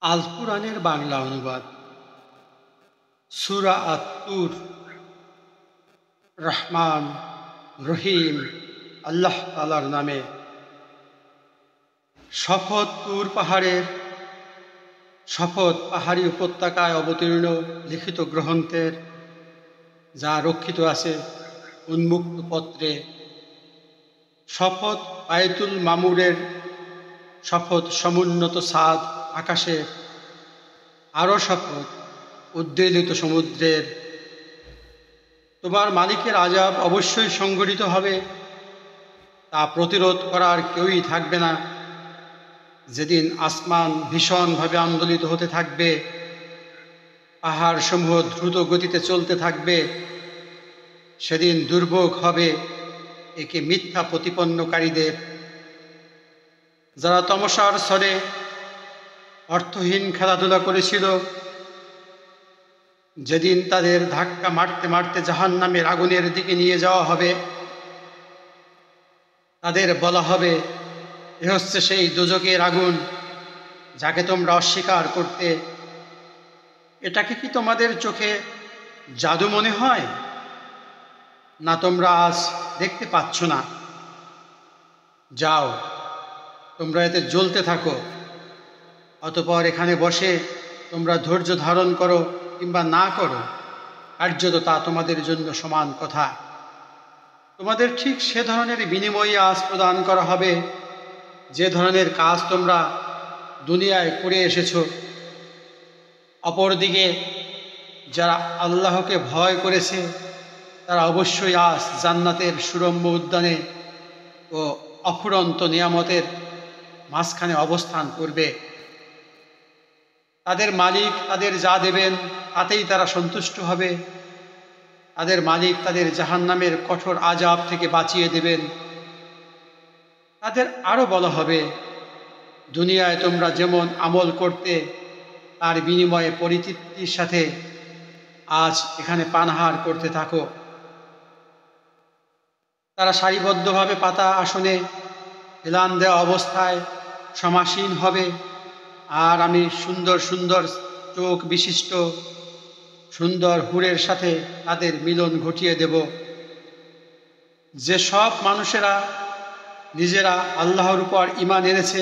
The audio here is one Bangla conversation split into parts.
আল কুরআনের বাংলা অনুবাদ সূরা আত-তুর। রহমান রহিম আল্লাহ তাআলার নামে। শপথ তুর পাহাড়ের, শপথ পাহাড়ি উপত্যকায় অবতীর্ণ লিখিত গ্রন্থের, যা রক্ষিত আছে উন্মুক্ত পত্রে। শপথ বায়তুল মামুরের, শপথ সমুন্নত ছাদ আকাশের, আরও শপথ উদ্বেলিত সমুদ্রের। তোমার মালিকের আযাব অবশ্যই সংঘটিত হবে, তা প্রতিরোধ করার কেউই থাকবে না। যেদিন আসমান ভীষণভাবে আন্দোলিত হতে থাকবে, পাহাড়সমূহ দ্রুত গতিতে চলতে থাকবে, সেদিন দুর্ভোগ হবে একে মিথ্যা প্রতিপন্নকারীদের। যারা তমসার ছলে অর্থহীন খেলাধুলা করেছিল, যেদিন তাদের ধাক্কা মারতে মারতে জাহান্নামের আগুনের দিকে নিয়ে যাওয়া হবে, তাদের বলা হবে, এ হচ্ছে সেই দোজখের আগুন, যাকে তোমরা অস্বীকার করতে। এটাকে কি তোমাদের চোখে জাদু মনে হয়? না তোমরা আজ দেখতে পাচ্ছ না? যাও, তোমরা এতে জ্বলতে থাকো। অতঃপর এখানে বসে তোমরা ধৈর্য ধারণ করো কিংবা না করো, কার্যত তা তোমাদের জন্য সমান কথা। তোমাদের ঠিক সে ধরনের বিনিময়ে আজ প্রদান করা হবে, যে ধরনের কাজ তোমরা দুনিয়ায় করে এসেছ। অপরদিকে যারা আল্লাহকে ভয় করেছে, তারা অবশ্যই আজ জান্নাতের সুরম্য উদ্যানে ও অফুরন্ত নিয়ামতের মাঝখানে অবস্থান করবে। তাদের মালিক তাদের যা দেবেন তাতেই তারা সন্তুষ্ট হবে। তাদের মালিক তাদের জাহান্নামের কঠোর আযাব থেকে বাঁচিয়ে দেবেন। তাদের আরও বলা হবে, দুনিয়ায় তোমরা যেমন আমল করতে, তার বিনিময়ে পরিতৃপ্তির সাথে আজ এখানে পানাহার করতে থাকো। তারা সারিবদ্ধভাবে পাতা আসনে হেলান দেওয়া অবস্থায় সমাসীন হবে, আর আমি সুন্দর সুন্দর চোখ বিশিষ্ট সুন্দর হুরের সাথে তাদের মিলন ঘটিয়ে দেব। যে সব মানুষেরা নিজেরা আল্লাহর উপর ঈমান এনেছে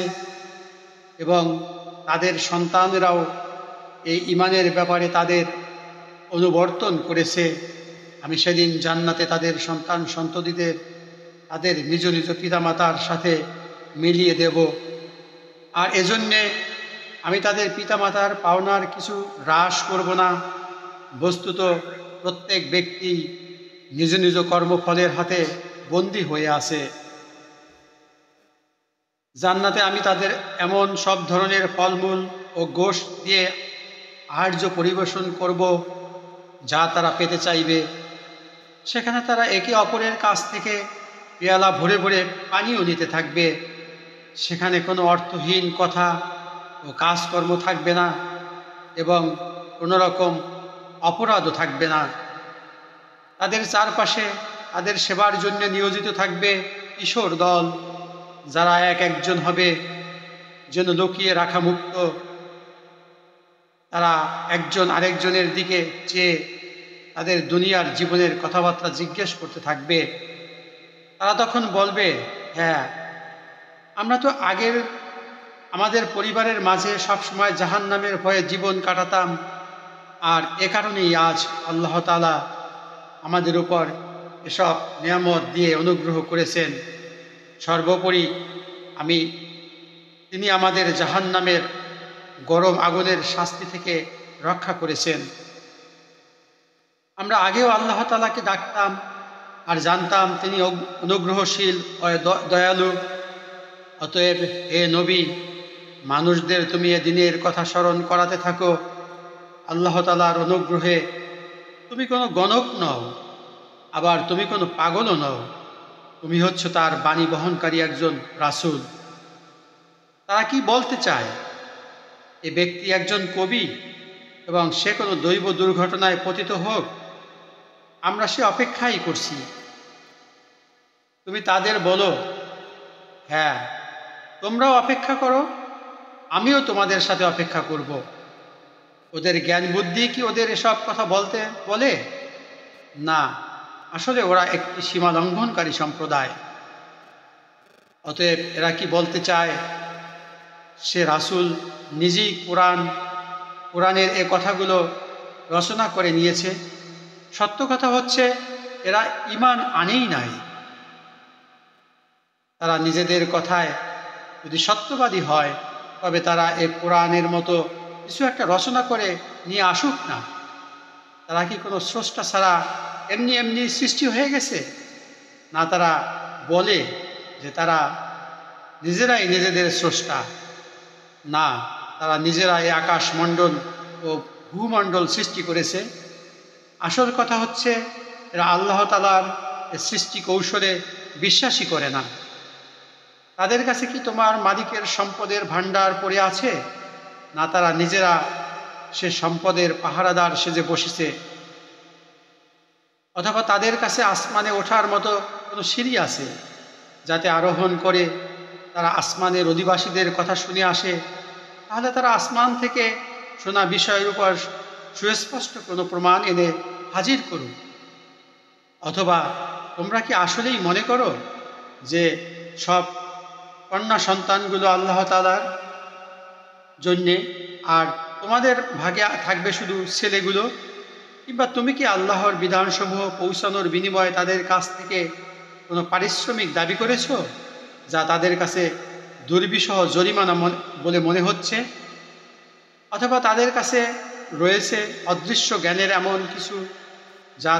এবং তাদের সন্তানেরাও এই ঈমানের ব্যাপারে তাদের অনুবর্তন করেছে, আমি সেদিন জান্নাতে তাদের সন্তান সন্ততিদের তাদের নিজ নিজ পিতামাতার সাথে মিলিয়ে দেব। আর এজন্যে আমি তাদের পিতামাতার পাওনার কিছু হ্রাস করব না। বস্তুত প্রত্যেক ব্যক্তি নিজ নিজ কর্মফলের হাতে বন্দী হয়ে আছে। জান্নাতে আমি তাদের এমন সব ধরনের ফলমূল ও গোশত দিয়ে আহার্য পরিবেশন করব, যা তারা পেতে চাইবে। সেখানে তারা একে অপরের কাছ থেকে পেয়ালা ভরে ভরে পানিও নিতে থাকবে। সেখানে কোনো অর্থহীন কথা ও কাজকর্ম থাকবে না এবং কোনো রকম অপরাধও থাকবে না। তাদের চারপাশে তাদের সেবার জন্য নিয়োজিত থাকবে কিশোর দল, যারা এক একজন হবে যেন লুকিয়ে রাখা মুক্ত। তারা একজন আরেকজনের দিকে চেয়ে তাদের দুনিয়ার জীবনের কথাবার্তা জিজ্ঞেস করতে থাকবে। তারা তখন বলবে, হ্যাঁ, আমরা তো আগের আমাদের পরিবারের মাঝে সবসময় জাহান্নামের ভয়ে জীবন কাটাতাম, আর এ কারণেই আজ আল্লাহ তাআলা আমাদের উপর এসব নিয়ামত দিয়ে অনুগ্রহ করেছেন। সর্বোপরি তিনি আমাদের জাহান্নামের গরম আগুনের শাস্তি থেকে রক্ষা করেছেন। আমরা আগেও আল্লাহ তাআলাকে ডাকতাম আর জানতাম তিনি অনুগ্রহশীল ও দয়ালু। অতএব হে নবী, মানুষদের তুমি এ দিনের কথা স্মরণ করাতে থাকো। আল্লাহ তাআলার অনুগ্রহে তুমি কোনো গণক নও, আবার তুমি কোনো পাগলও নও। তুমি হচ্ছ তার বাণী বহনকারী একজন রাসূল। তারা কি বলতে চায়? এ ব্যক্তি একজন কবি এবং সে কোনো দৈব দুর্ঘটনায় পতিত হোক, আমরা সে অপেক্ষাই করছি। তুমি তাদের বলো, হ্যাঁ, তোমরাও অপেক্ষা করো, আমিও তোমাদের সাথে অপেক্ষা করব। ওদের জ্ঞান বুদ্ধি কি ওদের এসব কথা বলতে বলে? না, আসলে ওরা একটি সীমা লঙ্ঘনকারী সম্প্রদায়। অতএব এরা কি বলতে চায়? সে রাসূল নিজেই কোরআনের এ কথাগুলো রচনা করে নিয়েছে। সত্য কথা হচ্ছে এরা ঈমান আনেই নাই। তারা নিজেদের কথায় যদি সত্যবাদী হয় তবে তারা এ কোরআনের মতো কিছু একটা রচনা করে নিয়ে আসুক না। তারা কি কোনো স্রষ্টা ছাড়া এমনি এমনি সৃষ্টি হয়ে গেছে? না, তারা বলে যে তারা নিজেরাই নিজেদের স্রষ্টা। না, তারা নিজেরাই আকাশমণ্ডল ও ভূমণ্ডল সৃষ্টি করেছে। আসল কথা হচ্ছে এরা আল্লাহ তাআলার সৃষ্টি কৌশলে বিশ্বাসই করে না। তাদের কাছে কি তোমার মালিকের সম্পদের ভাণ্ডার পড়ে আছে? না, তারা নিজেরা সে সম্পদের পাহারাদার সেজে বসেছে। অথবা তাদের কাছে আসমানে ওঠার মতো কোনো সিঁড়ি আছে যাতে আরোহণ করে তারা আসমানের অধিবাসীদের কথা শুনে আসে? তাহলে তারা আসমান থেকে শোনা বিষয়ের উপর সুস্পষ্ট কোনো প্রমাণ এনে হাজির করুন। অথবা তোমরা কি আসলেই মনে করো যে সব কন্যা সন্তানগুলো আল্লাহ তাআলার জন্যে আর তোমাদের ভাগে থাকবে শুধু ছেলেগুলো? কিংবা তুমি কি আল্লাহর বিধানসমূহ পৌঁছানোর বিনিময়ে তাদের কাছ থেকে কোনো পারিশ্রমিক দাবি করেছো যা তাদের কাছে দুর্বিষহ জরিমানা বলে মনে হচ্ছে? অথবা তাদের কাছে রয়েছে অদৃশ্য জ্ঞানের এমন কিছু যা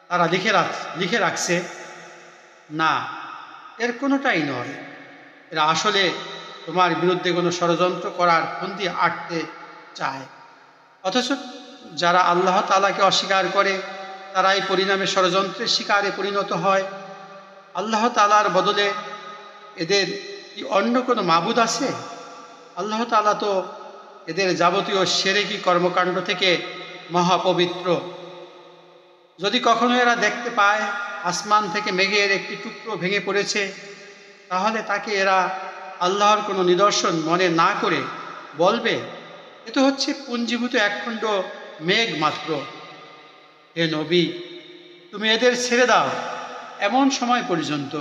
তারা লিখে রাখছে? না, এর কোনোটাই নয়। এরা আসলে তোমার বিরুদ্ধে কোনো ষড়যন্ত্র করার ফন্দি আঁটতে চায়। অথচ যারা আল্লাহ তাআলাকে অস্বীকার করে তারাই পরিণামে ষড়যন্ত্রের শিকারে পরিণত হয়। আল্লাহ তাআলার বদলে এদের কি অন্য কোনো মাবুদ আছে? আল্লাহ তাআলা তো এদের যাবতীয় শিরকি কর্মকাণ্ড থেকে মহাপবিত্র। যদি কখনো এরা দেখতে পায় আসমান থেকে মেঘের একটি টুকরো ভেঙে পড়েছে, তাহলে তাকে এরা আল্লাহর কোনো নিদর্শন মনে না করে বলবে এ তো হচ্ছে পুঞ্জীভূত একখণ্ড মেঘ মাত্র। হে নবী, তুমি এদের ছেড়ে দাও এমন সময় পর্যন্ত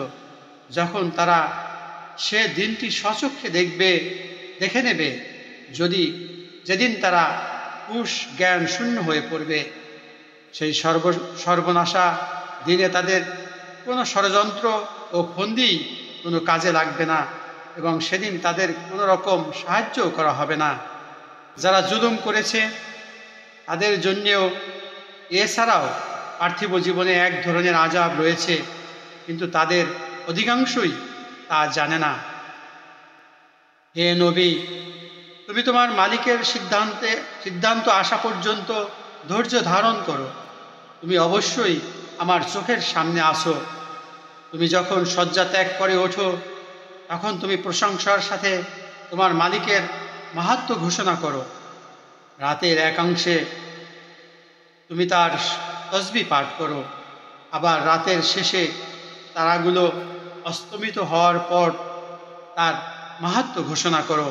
যখন তারা সে দিনটি স্বচক্ষে দেখে নেবে, যেদিন তারা হুঁশ জ্ঞান শূন্য হয়ে পড়বে। সেই সর্বনাশা দিনে তাদের কোনো ষড়যন্ত্র ও ফন্দি কোনো কাজে লাগবে না এবং সেদিন তাদের কোনো রকম সাহায্যও করা হবে না। যারা জুলুম করেছে তাদের জন্যেও এছাড়াও পার্থিব জীবনে এক ধরনের আযাব রয়েছে, কিন্তু তাদের অধিকাংশই তা জানে না। হে নবী, তুমি তোমার মালিকের সিদ্ধান্ত আসা পর্যন্ত ধৈর্য ধারণ করো। তুমি অবশ্যই আমার চোখের সামনে আসো। তুমি যখন শয্যা ত্যাগ করে ওঠো তখন তুমি প্রশংসার সাথে তোমার মালিকের মাহাত্ম্য ঘোষণা করো। রাতের একাংশে তুমি তার তসবিহ পাঠ করো, আবার রাতের শেষে তারাগুলো অস্তমিত হওয়ার পর তার মাহাত্ম্য ঘোষণা করো।